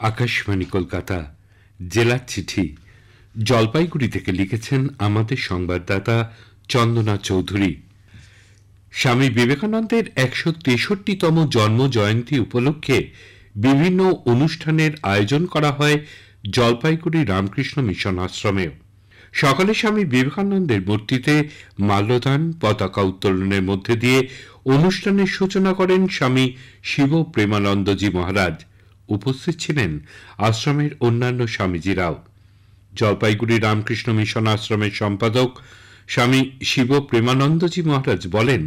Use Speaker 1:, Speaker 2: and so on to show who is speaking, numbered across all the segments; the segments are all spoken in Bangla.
Speaker 1: আকাশবাণী কলকাতা জেলার চিঠি জলপাইগুড়ি থেকে লিখেছেন আমাদের সংবাদদাতা চন্দনা চৌধুরী। স্বামী বিবেকানন্দের ১৬৩তম জন্ম জয়ন্তী উপলক্ষে বিভিন্ন অনুষ্ঠানের আয়োজন করা হয় জলপাইগুড়ি রামকৃষ্ণ মিশন আশ্রমে। সকালে স্বামী বিবেকানন্দের মূর্তিতে মাল্যদান, পতাকা উত্তোলনের মধ্যে দিয়ে অনুষ্ঠানের সূচনা করেন স্বামী শিব প্রেমানন্দজি মহারাজ। উপস্থিত ছিলেন আশ্রমের অন্যান্য স্বামীজিরাও। জলপাইগুড়ি রামকৃষ্ণ মিশন আশ্রমের সম্পাদক স্বামী শিব প্রেমানন্দজি মহারাজ বলেন,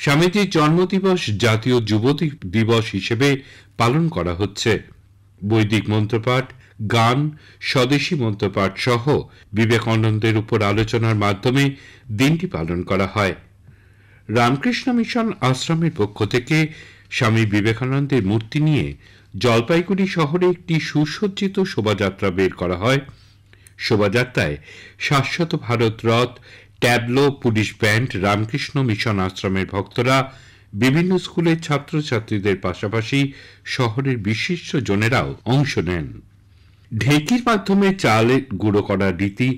Speaker 1: স্বামীজির জন্মদিবস জাতীয় যুব দিবস হিসেবে পালন করা হচ্ছে। বৈদিক মন্ত্রপাঠ, গান, স্বদেশী মন্ত্রপাঠ সহ বিবেকানন্দের উপর আলোচনার মাধ্যমে দিনটি পালন করা হয়। রামকৃষ্ণ মিশন আশ্রমের পক্ষ থেকে স্বামী বিবেকানন্দের মূর্তি নিয়ে জলপাইগুড়ি শহরে একটি সুসজ্জিত শোভাযাত্রা বের করা হয়। শোভাযাত্রায় শাশ্বত ভারত রথ, tableau, police band, Ramakrishna mission আশ্রমের ভক্তরা, বিভিন্ন স্কুলের ছাত্রছাত্রীদের পাশাপাশি শহরের বিশিষ্ট জনেরাও অংশ নেন। ঢেকির মাধ্যমে চালে গুঁড়ো করার রীতি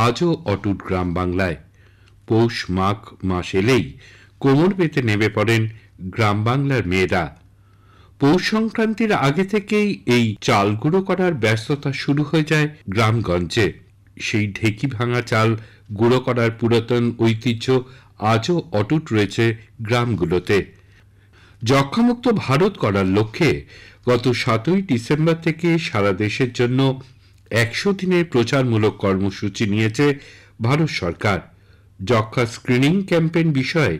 Speaker 1: আজও অটুট গ্রাম বাংলায়। পৌষ মাঘ মাস এলেই কোমর বেঁধে নেমে পড়েন গ্রাম বাংলার মেয়েরা। পৌষ সংক্রান্তির আগে থেকেই এই চাল গুঁড়ো করার ব্যস্ততা শুরু হয়ে যায় গ্রামগঞ্জে। সেই ঢেকি ভাঙা চাল গুঁড়ো করার পুরাতন ঐতিহ্য আজও অটুট রয়েছে গ্রামগুলোতে। যক্ষ্মামুক্ত ভারত করার লক্ষ্যে গত ৭ই ডিসেম্বর থেকে সারা দেশের জন্য ১০০ দিনের প্রচারমূলক কর্মসূচি নিয়েছে ভারত সরকার। যক্ষ্মা স্ক্রিনিং ক্যাম্পেইন বিষয়ে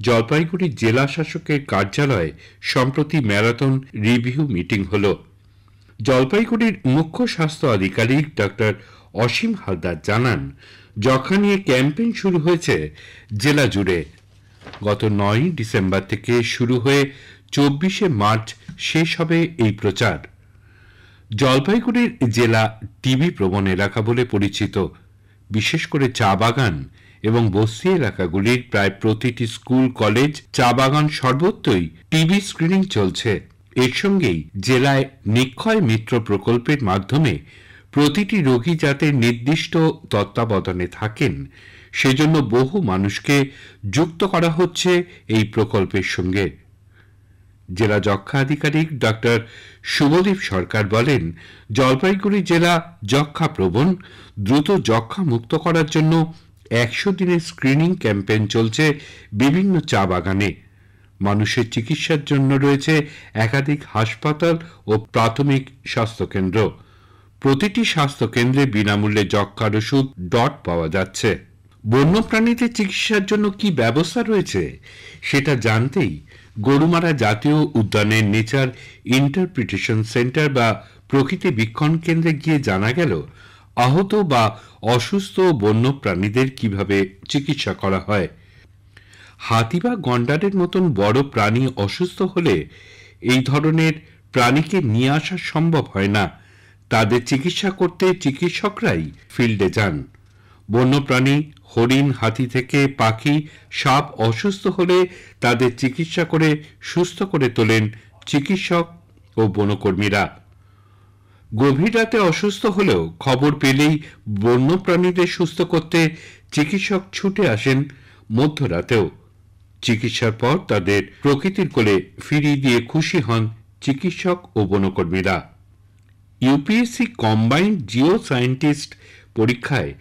Speaker 1: জলপাইগুড়ি জেলা শাসকের কার্যালয়ে সম্প্রতি ম্যারাথন রিভিউ মিটিং হল। জলপাইগুড়ির মুখ্য স্বাস্থ্য আধিকারিক ডক্টর অসীম হালদার জানান, যক্ষ্মা নিয়ে ক্যাম্পেইন শুরু হয়েছে জেলা জুড়ে। গত ৯ই ডিসেম্বর থেকে শুরু হয়ে ২৪শে মার্চ শেষ হবে এই প্রচার। জলপাইগুড়ির জেলা টিবি প্রবণ এলাকা বলে পরিচিত। বিশেষ করে চা বাগান এবং বস্তি এলাকাগুলির প্রায় প্রতিটি স্কুল, কলেজ, চা বাগান সর্বত্রই টিবি স্ক্রিনিং চলছে। এর সঙ্গেই জেলায় নিক্ষয় মিত্র প্রকল্পের মাধ্যমে প্রতিটি রোগী যাতে নির্দিষ্ট তত্ত্বাবধানে থাকেন, সেজন্য বহু মানুষকে যুক্ত করা হচ্ছে এই প্রকল্পের সঙ্গে। জেলা যক্ষ্মা আধিকারিক ডক্টর শুভদীপ সরকার বলেন, জলপাইগুড়ি জেলা যক্ষ্মা প্রবণ। দ্রুত যক্ষ্মা মুক্ত করার জন্য ১০০ দিনের স্ক্রিনিং ক্যাম্পেইন চলছে বিভিন্ন চা বাগানে। মানুষের চিকিৎসার জন্য রয়েছে একাধিক হাসপাতাল ও প্রাথমিক স্বাস্থ্যকেন্দ্র। প্রতিটি স্বাস্থ্যকেন্দ্রে বিনামূল্যে যক্ষ্মার ওষুধ ডট পাওয়া যাচ্ছে। বন্যপ্রাণীদের চিকিৎসার জন্য কি ব্যবস্থা রয়েছে সেটা জানতেই গরুমারা জাতীয় উদ্যানের নেচার ইন্টারপ্রিটেশন সেন্টার বা প্রকৃতি বীক্ষণ কেন্দ্রে গিয়ে জানা গেল, আহত বা অসুস্থ বন্যপ্রাণীদের কিভাবে চিকিৎসা করা হয়। হাতি বা গন্ডারের মতন বড় প্রাণী অসুস্থ হলে এই ধরনের প্রাণীকে নিয়ে আসা সম্ভব হয় না। তাদের চিকিৎসা করতে চিকিৎসকরাই ফিল্ডে যান। বন্যপ্রাণী, হরিণ, হাতি থেকে পাখি, সাপ অসুস্থ হলে তাদের চিকিৎসা করে সুস্থ করে তোলেন চিকিৎসক ও বনকর্মীরা। গভীর রাতে অসুস্থ হলেও খবর পেলেই বন্যপ্রাণীদের সুস্থ করতে চিকিৎসক ছুটে আসেন মধ্যরাতেও। চিকিৎসার পর তাদের প্রকৃতির কোলে ফিরিয়ে দিয়ে খুশি হন চিকিৎসক ও বনকর্মীরা। ইউপিএসসি কম্বাইন্ড জিও সায়েন্টিস্ট পরীক্ষায়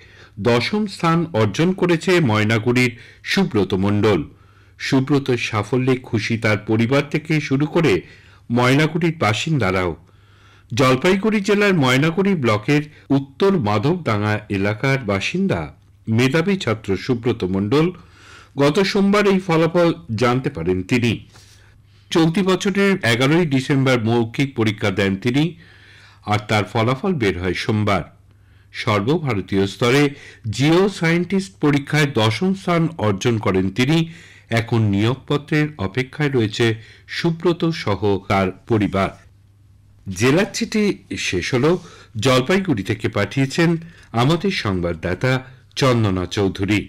Speaker 1: ১০ম স্থান অর্জন করেছে ময়নাগুড়ির সুব্রত মণ্ডল। সুব্রতের সাফল্যে খুশি তার পরিবার থেকে শুরু করে ময়নাগুড়ির বাসিন্দারাও। জলপাইগুড়ি জেলার ময়নাগুড়ি ব্লকের উত্তর মাধবডাঙ্গা এলাকার বাসিন্দা মেধাবী ছাত্র সুব্রত মণ্ডল গত সোমবার এই ফলাফল জানতে পারেন তিনি। চলতি বছরের ১১ই ডিসেম্বর মৌখিক পরীক্ষা দেন তিনি, আর তার ফলাফল বের হয় সোমবার। সর্বভারতীয় স্তরে জিও সায়েন্টিস্ট পরীক্ষায় ১০ম স্থান অর্জন করেন তিনি। এখন নিয়োগপত্রের অপেক্ষায় রয়েছে সুব্রত সহ তার পরিবার। জেলার চিঠি শেষ হল। জলপাইগুড়ি থেকে পাঠিয়েছেন আমাদের সংবাদদাতা চন্দনা চৌধুরী।